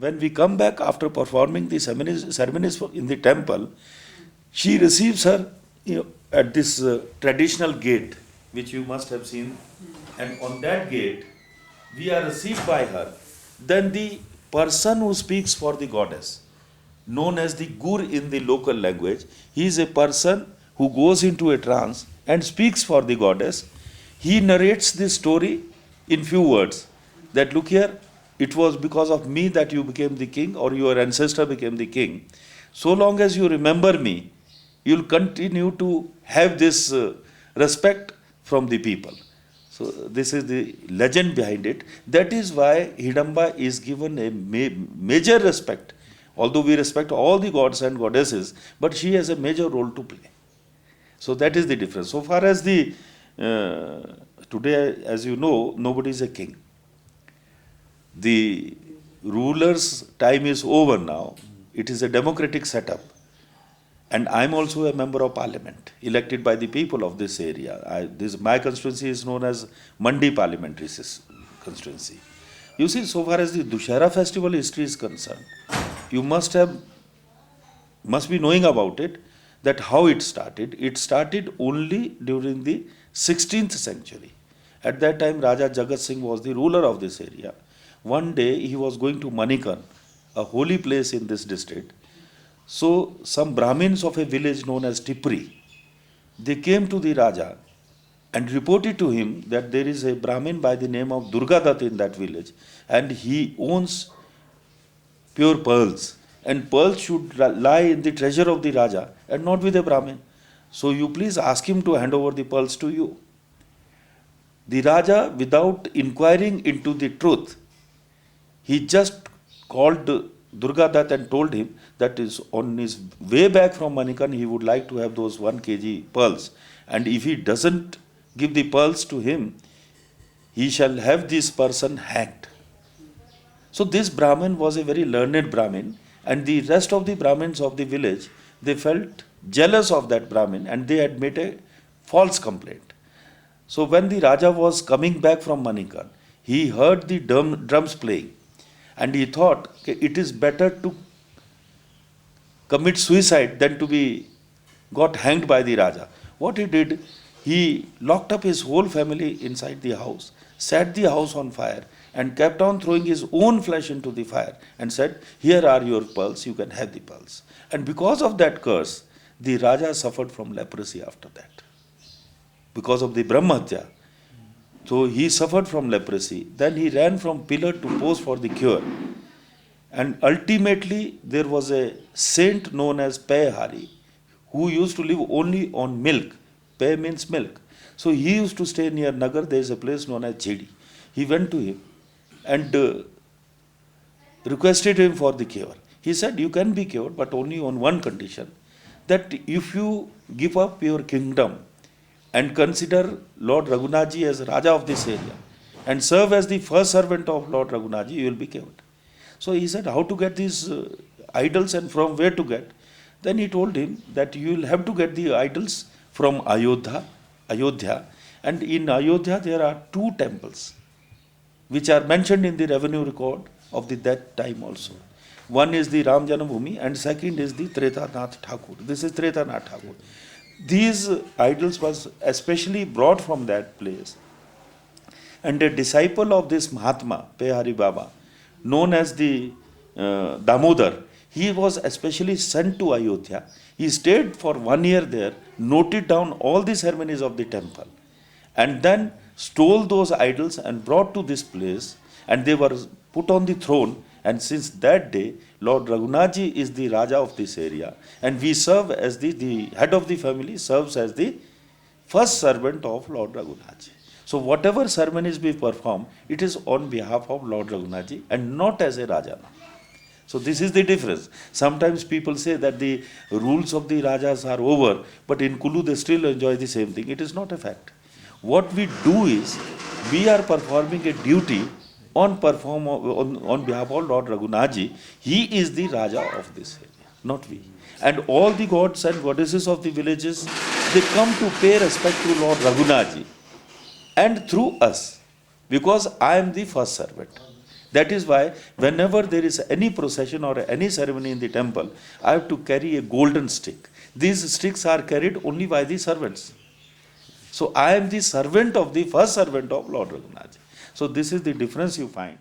when we come back after performing the ceremonies in the temple, she receives her, at this traditional gate, which you must have seen, and on that gate, we are received by her. Then the person who speaks for the goddess, known as the gur in the local language, he is a person who goes into a trance and speaks for the goddess. He narrates this story in few words, that look here, it was because of me that you became the king, or your ancestor became the king. So long as you remember me, you'll continue to have this respect from the people. So this is the legend behind it. That is why Hidamba is given a major respect. Although we respect all the gods and goddesses, but she has a major role to play. So that is the difference. So far as the, today, as you know, nobody is a king. The ruler's time is over now. It is a democratic setup. And I'm also a member of parliament, elected by the people of this area. My constituency is known as Mandi Parliamentary Constituency. You see, so far as the Dussehra festival history is concerned, you must be knowing about it, that how it started. It started only during the 16th century. At that time, Raja Jagat Singh was the ruler of this area. One day, he was going to Manikan, a holy place in this district. So, some Brahmins of a village known as Tipri, they came to the Raja and reported to him that there is a Brahmin by the name of Durgadatta in that village, and he owns pure pearls, and pearls should lie in the treasure of the Raja and not with a Brahmin. So you please ask him to hand over the pearls to you. The Raja, without inquiring into the truth, he just called Durgadatta and told him that is on his way back from Manikan, he would like to have those 1 kg pearls. And if he doesn't give the pearls to him, he shall have this person hanged. So this Brahmin was a very learned Brahmin, and the rest of the Brahmins of the village, they felt jealous of that Brahmin, and they had made a false complaint. So when the Raja was coming back from Manikan, he heard the drums playing, and he thought it is better to commit suicide than to be got hanged by the Raja. What he did, he locked up his whole family inside the house, set the house on fire, and kept on throwing his own flesh into the fire and said, here are your pearls, you can have the pearls. And because of that curse, the Raja suffered from leprosy after that. Because of the Brahmatya. So he suffered from leprosy. Then he ran from pillar to post for the cure. And ultimately, there was a saint known as Payhari, who used to live only on milk. Pay means milk. So he used to stay near Nagar. There is a place known as Chedi. He went to him and requested him for the cure. He said, you can be cured, but only on one condition, that if you give up your kingdom and consider Lord Raghunathji as Raja of this area and serve as the first servant of Lord Raghunathji, you will be cured. So he said, how to get these idols and from where to get? Then he told him that you will have to get the idols from Ayodhya, and in Ayodhya there are 2 temples which are mentioned in the revenue record of that time also. One is the Ram Janambhumi and second is the Tretanath Thakur. This is Tretanath Thakur. These idols was especially brought from that place. And a disciple of this Mahatma, Pehari Baba, known as the Damodar, he was especially sent to Ayodhya. He stayed for 1 year there, noted down all the ceremonies of the temple, and then stole those idols and brought to this place, and they were put on the throne. And since that day, Lord Raghunathji is the Raja of this area, and we serve as the head of the family serves as the first servant of Lord Raghunathji. So whatever ceremonies we perform, it is on behalf of Lord Raghunathji and not as a Raja. So this is the difference. Sometimes people say that the rules of the Rajas are over, but in Kulu they still enjoy the same thing. It is not a fact. What we do is, we are performing a duty on behalf of Lord Raghunathji. He is the Raja of this area, not we. And all the gods and goddesses of the villages, they come to pay respect to Lord Raghunathji, and through us, because I am the first servant. That is why whenever there is any procession or any ceremony in the temple, I have to carry a golden stick. These sticks are carried only by the servants. So I am the servant of the first servant of Lord Raghunath. So this is the difference you find.